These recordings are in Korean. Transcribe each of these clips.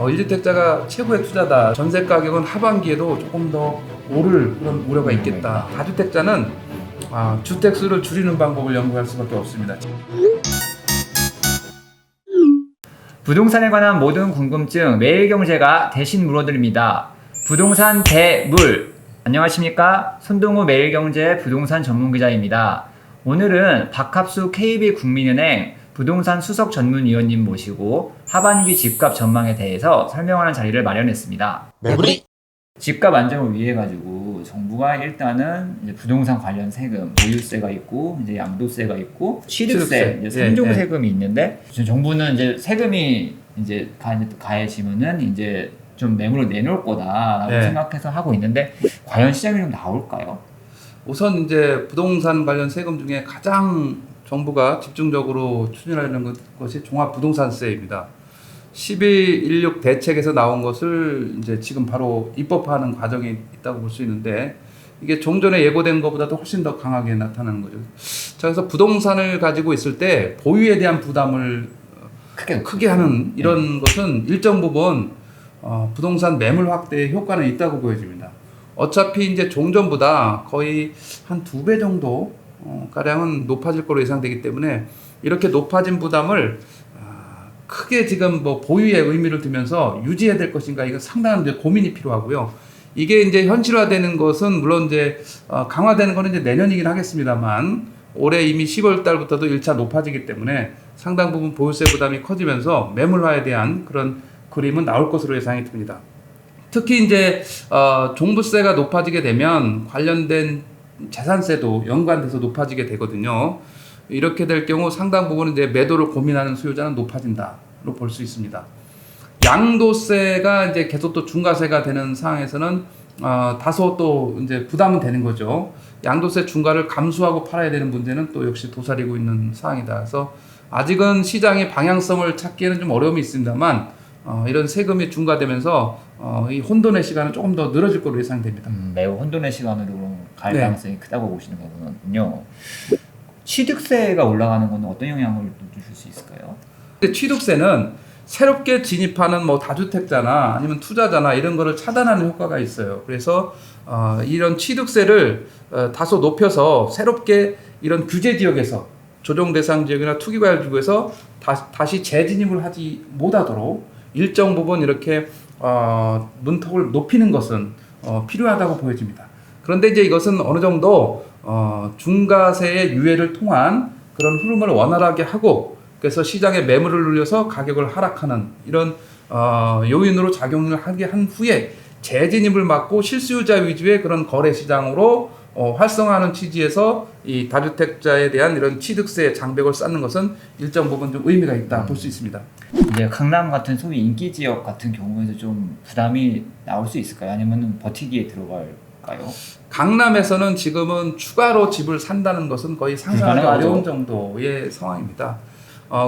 1주택자가 최고의 투자다. 전세 가격은 하반기에도 조금 더 오를 그런 우려가 있겠다. 다주택자는 주택 수를 줄이는 방법을 연구할 수밖에 없습니다. 부동산에 관한 모든 궁금증 매일경제가 대신 물어드립니다. 부동산 대물. 안녕하십니까? 손동우 매일경제 부동산 전문기자입니다. 오늘은 박합수 KB국민은행 부동산 수석 전문위원님 모시고 하반기 집값 전망에 대해서 설명하는 자리를 마련했습니다. 매물이 집값 안정을 위해 가지고 정부가 일단은 이제 부동산 관련 세금, 보유세가 있고 이제 양도세가 있고 취득세, 이제 3종 세금이 있는데 지금 정부는 이제 세금이 이제 가해지면은 이제 좀 매물을 내놓을 거다라고 생각해서 하고 있는데 과연 시장이 좀 나올까요? 우선 이제 부동산 관련 세금 중에 가장 정부가 집중적으로 추진하려는 것이 종합부동산세입니다. 12.16 대책에서 나온 것을 이제 지금 바로 입법화하는 과정이 있다고 볼 수 있는데 이게 종전에 예고된 것보다도 훨씬 더 강하게 나타나는 거죠. 자, 그래서 부동산을 가지고 있을 때 보유에 대한 부담을 크게 하는 이런 것은 일정 부분 부동산 매물 확대에 효과는 있다고 보여집니다. 어차피 이제 종전보다 거의 한 2배 정도 가량은 높아질 거로 예상되기 때문에 이렇게 높아진 부담을 크게 지금 뭐 보유의 의미를 두면서 유지해야 될 것인가 이건 상당한 이제 고민이 필요하고요. 이게 이제 현실화되는 것은 물론 이제 강화되는 거는 이제 내년이긴 하겠습니다만 올해 이미 10월 달부터도 1차 높아지기 때문에 상당 부분 보유세 부담이 커지면서 매물화에 대한 그런 그림은 나올 것으로 예상이 듭니다. 특히 이제 종부세가 높아지게 되면 관련된 재산세도 연관돼서 높아지게 되거든요. 이렇게 될 경우 상당 부분은 이제 매도를 고민하는 수요자는 높아진다로 볼 수 있습니다. 양도세가 이제 계속 또 중과세가 되는 상황에서는 다소 또 이제 부담은 되는 거죠. 양도세 중과를 감수하고 팔아야 되는 문제는 또 역시 도사리고 있는 상황이다. 그래서 아직은 시장의 방향성을 찾기에는 좀 어려움이 있습니다만 이런 세금이 중과되면서 이 혼돈의 시간은 조금 더 늘어질 것으로 예상됩니다. 매우 혼돈의 시간으로 갈 가능성이 크다고 보시는 거군요. 취득세가 올라가는 건 어떤 영향을 줄 수 있을까요? 근데 취득세는 새롭게 진입하는 뭐 다주택자나 아니면 투자자나 이런 거를 차단하는 효과가 있어요. 그래서 이런 취득세를 다소 높여서 새롭게 이런 규제 지역에서 조정 대상 지역이나 투기과열 지구에서 다시 재진입을 하지 못하도록 일정 부분 이렇게 문턱을 높이는 것은 필요하다고 보여집니다. 그런데 이제 이것은 어느 정도 중과세의 유예를 통한 그런 흐름을 원활하게 하고 그래서 시장의 매물을 눌려서 가격을 하락하는 이런 요인으로 작용을 하게 한 후에 재진입을 막고 실수요자 위주의 그런 거래 시장으로 활성화하는 취지에서 이 다주택자에 대한 이런 취득세 장벽을 쌓는 것은 일정 부분 좀 의미가 있다 볼 수 있습니다. 이제 강남 같은 소위 인기 지역 같은 경우에도 좀 부담이 나올 수 있을까요? 아니면 버티기에 들어갈까요? 강남에서는 지금은 추가로 집을 산다는 것은 거의 상상하기 어려운 정도의 상황입니다.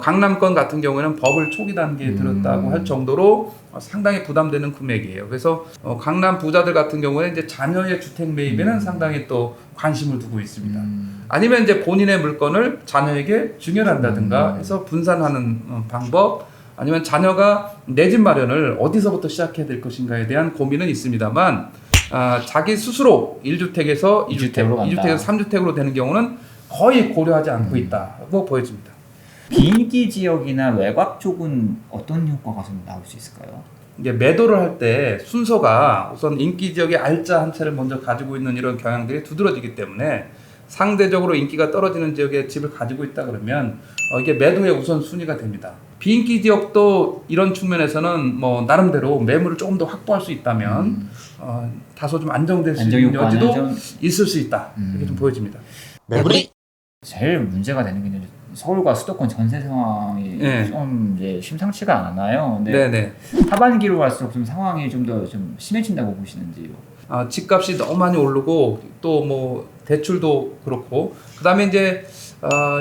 강남권 같은 경우에는 버블 초기 단계에 들었다고 할 정도로 상당히 부담되는 금액이에요. 그래서 강남 부자들 같은 경우에 이제 자녀의 주택 매입에는 상당히 또 관심을 두고 있습니다. 아니면 이제 본인의 물건을 자녀에게 증여한다든가 해서 분산하는 방법, 아니면 자녀가 내 집 마련을 어디서부터 시작해야 될 것인가에 대한 고민은 있습니다만 자기 스스로 1주택에서 2주택, 2주택에서 3주택으로 되는 경우는 거의 고려하지 않고 있다고 보여집니다. 비인기 지역이나 외곽 쪽은 어떤 효과가 좀 나올 수 있을까요? 이제 매도를 할 때 순서가 우선 인기 지역의 알짜 한 채를 먼저 가지고 있는 이런 경향들이 두드러지기 때문에 상대적으로 인기가 떨어지는 지역에 집을 가지고 있다 그러면 이게 매도의 우선 순위가 됩니다. 비인기 지역도 이런 측면에서는 뭐 나름대로 매물을 조금 더 확보할 수 있다면 다소 좀 안정될 수 있는 여지도 있을 수 있다 이렇게 좀 보여집니다. 매물이 제일 문제가 되는 게 서울과 수도권 전세 상황이 좀 이제 심상치가 않아요. 근데 하반기로 갈수록 좀 상황이 좀 더 좀 심해진다고 보시는지요? 집값이 너무 많이 오르고 또 뭐 대출도 그렇고 그다음에 이제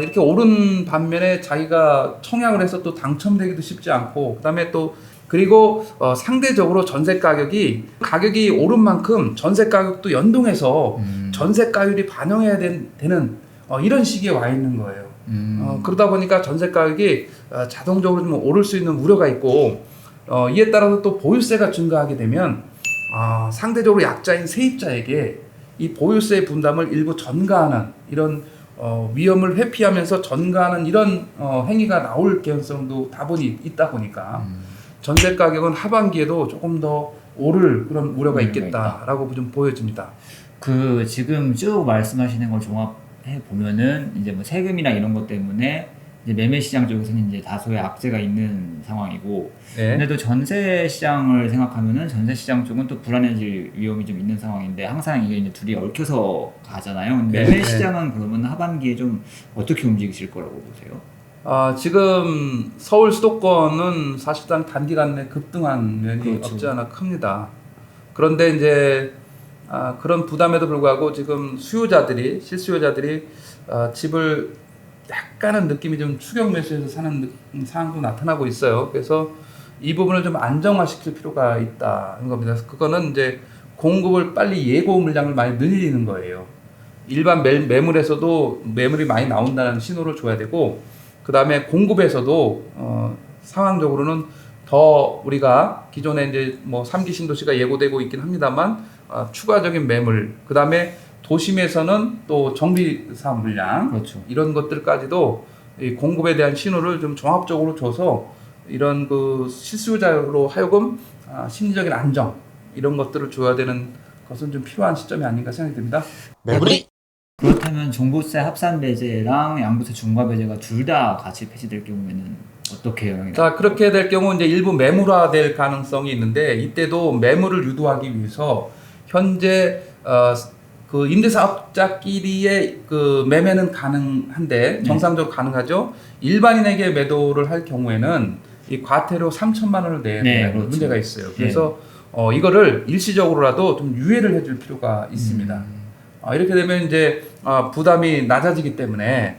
이렇게 오른 반면에 자기가 청약을 해서 또 당첨되기도 쉽지 않고 그다음에 또 그리고 상대적으로 전세 가격이 오른 만큼 전세 가격도 연동해서 전세가율이 반영해야 되는 이런 시기에 와 있는 거예요. 그러다 보니까 전세 가격이 자동적으로 좀 오를 수 있는 우려가 있고 이에 따라서 또 보유세가 증가하게 되면 상대적으로 약자인 세입자에게 이 보유세 분담을 일부 전가하는 이런 위험을 회피하면서 전가하는 이런 행위가 나올 개연성도 다분히 있다 보니까 전세 가격은 하반기에도 조금 더 오를 그런 우려가 있겠다라고 좀 보여집니다. 그 지금 쭉 말씀하시는 걸 종합해 보면은 이제 뭐 세금이나 이런 것 때문에 이제 매매 시장 쪽에서는 이제 다소의 악재가 있는 상황이고, 네. 근데 또 전세 시장을 생각하면은 전세 시장 쪽은 또 불안해질 위험이 좀 있는 상황인데 항상 이게 이제 둘이 얽혀서 가잖아요. 근데 매매 시장은 그러면 하반기에 좀 어떻게 움직이실 거라고 보세요? 지금 서울 수도권은 사실상 단기간 내 급등한 면이 그렇죠. 없지 않아 큽니다. 그런데 이제 그런 부담에도 불구하고 지금 실수요자들이 집을 약간은 느낌이 좀 추격 매수해서 사는 상황도 나타나고 있어요. 그래서 이 부분을 좀 안정화시킬 필요가 있다는 겁니다. 그거는 이제 공급을 빨리 예고 물량을 많이 늘리는 거예요. 일반 매물에서도 매물이 많이 나온다는 신호를 줘야 되고, 그 다음에 공급에서도 상황적으로는 더 우리가 기존에 이제 뭐 3기 신도시가 예고되고 있긴 합니다만 추가적인 매물, 그 다음에 도심에서는 또 정비사 물량, 그렇죠. 이런 것들까지도 이 공급에 대한 신호를 좀 종합적으로 줘서 이런 그 실수요자로 하여금 심리적인 안정 이런 것들을 줘야 되는 것은 좀 필요한 시점이 아닌가 생각이 듭니다. 매물이 그렇다면 종부세 합산 배제랑 양도세 중과 배제가 둘 다 같이 폐지될 경우에는 어떻게 영향이 자, 그렇게 될 경우 이제 일부 매물화될 가능성이 있는데, 이때도 매물을 유도하기 위해서 현재 그 임대사업자끼리의 그 매매는 가능한데 정상적으로 가능하죠. 일반인에게 매도를 할 경우에는 이 과태료 3천만 원을 내야 되는 그렇죠. 문제가 있어요. 그래서 이거를 일시적으로라도 좀 유예를 해줄 필요가 있습니다. 이렇게 되면 이제 부담이 낮아지기 때문에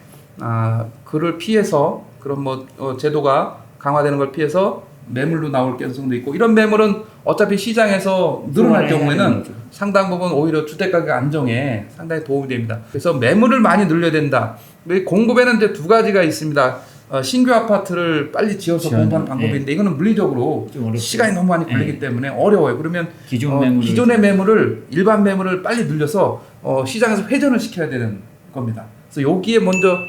그를 피해서 그런 뭐 제도가 강화되는 걸 피해서 매물로 나올 가능성도 있고, 이런 매물은 어차피 시장에서 늘어날 경우에는 상당 부분 오히려 주택가격 안정에 상당히 도움이 됩니다. 그래서 매물을 많이 늘려야 된다. 공급에는 이제 두 가지가 있습니다. 신규 아파트를 빨리 지어서 공부하는 방법인데 이거는 물리적으로 시간이 너무 많이 걸리기 때문에 어려워요. 그러면 기존의 매물을 일반 매물을 빨리 늘려서 시장에서 회전을 시켜야 되는 겁니다. 그래서 여기에 먼저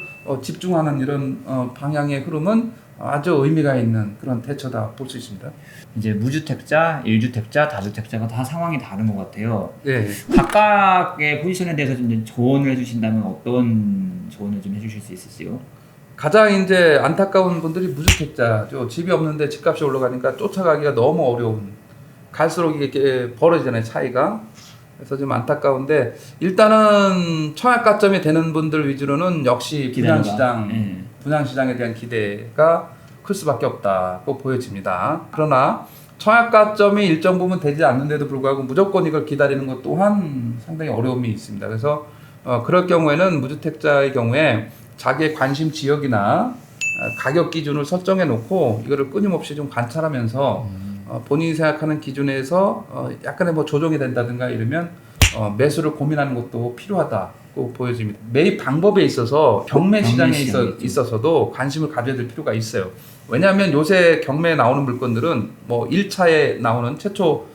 집중하는 이런 방향의 흐름은 아주 의미가 있는 그런 대처다 볼 수 있습니다. 이제 무주택자, 1주택자, 다주택자가 다 상황이 다른 것 같아요. 네. 각각의 포지션에 대해서 좀 이제 조언을 해주신다면 어떤 조언을 좀 해주실 수 있으세요? 가장 이제 안타까운 분들이 무주택자죠. 집이 없는데 집값이 올라가니까 쫓아가기가 너무 어려운, 갈수록 이게 벌어지잖아요, 차이가. 그래서 좀 안타까운데, 일단은 청약가점이 되는 분들 위주로는 역시 분양시장에 대한 기대가 클 수밖에 없다고 보여집니다. 그러나 청약가점이 일정 부분 되지 않는데도 불구하고 무조건 이걸 기다리는 것 또한 상당히 어려움이 있습니다. 그래서 그럴 경우에는 무주택자의 경우에 자기의 관심 지역이나 가격 기준을 설정해 놓고 이거를 끊임없이 좀 관찰하면서 본인이 생각하는 기준에서 약간의 뭐 조정이 된다든가 이러면 매수를 고민하는 것도 필요하다고 보여집니다. 매입 방법에 있어서 경매 시장에 있어서도 관심을 가져야 될 필요가 있어요. 왜냐하면 요새 경매에 나오는 물건들은 뭐 1차에 나오는 최초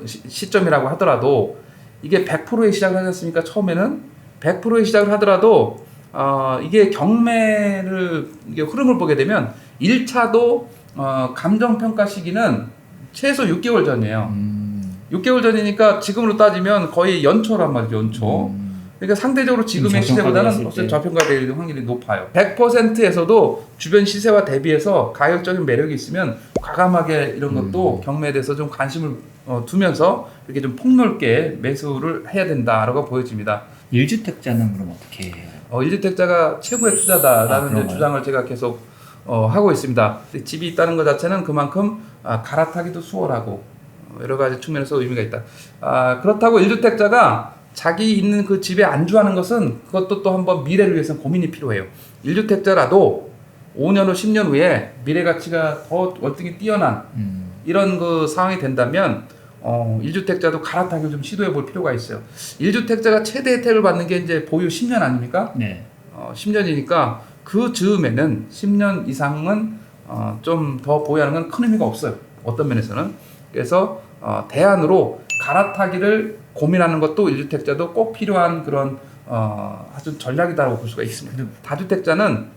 시점이라고 하더라도 이게 100%의 시작을 하지 않습니까? 처음에는 100%의 시작을 하더라도 이게 경매를 이게 흐름을 보게 되면 1차도 감정평가 시기는 최소 6개월 전이에요. 6개월 전이니까 지금으로 따지면 거의 연초란 말이죠, 연초. 그러니까 상대적으로 지금의 시세보다는 저평가될 확률이 높아요. 100%에서도 주변 시세와 대비해서 가격적인 매력이 있으면 과감하게 이런 것도 경매에 대해서 좀 관심을 두면서 이렇게 좀 폭넓게 매수를 해야 된다라고 보여집니다. 1주택자는 그럼 어떻게 해요? 1주택자가 최고의 투자다라는 주장을 제가 계속 하고 있습니다. 집이 있다는 것 자체는 그만큼 갈아타기도 수월하고 여러 가지 측면에서 의미가 있다. 그렇다고 1주택자가 자기 있는 그 집에 안주하는 것은 그것도 또 한번 미래를 위해서 고민이 필요해요. 1주택자라도 5년 후 10년 후에 미래 가치가 더 월등히 뛰어난 이런 그 상황이 된다면 1주택자도 갈아타기를 좀 시도해 볼 필요가 있어요. 1주택자가 최대 혜택을 받는 게 이제 보유 10년 아닙니까? 네. 10년이니까 그 즈음에는 10년 이상은 좀 더 보유하는 건 큰 의미가 없어요. 어떤 면에서는. 그래서 대안으로 갈아타기를 고민하는 것도 1주택자도 꼭 필요한 그런 아주 전략이라고 볼 수가 있습니다. 다주택자는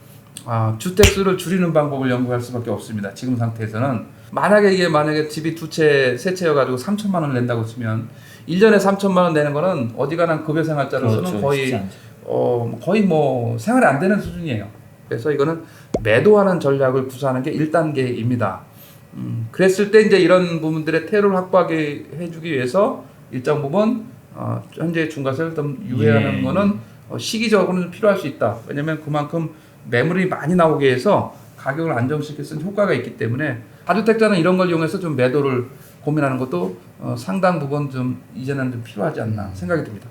주택수를 줄이는 방법을 연구할 수밖에 없습니다. 지금 상태에서는 만약에 집이 두 채, 세 채여가지고 3천만 원을 낸다고 치면 1년에 3천만 원 내는 거는 어디가나 급여생활자로서는 그렇죠. 거의 뭐 생활이 안 되는 수준이에요. 그래서 이거는 매도하는 전략을 구사하는 게 1단계입니다. 그랬을 때 이제 이런 부분들의 퇴로를 확보하게 해주기 위해서 일정 부분 현재 중과세를 좀 유예하는 거는 시기적으로는 좀 필요할 수 있다. 왜냐하면 그만큼 매물이 많이 나오게 해서 가격을 안정시킬 수 있는 효과가 있기 때문에 다주택자는 이런 걸 이용해서 좀 매도를 고민하는 것도 상당 부분 좀 이제는 좀 필요하지 않나 생각이 듭니다.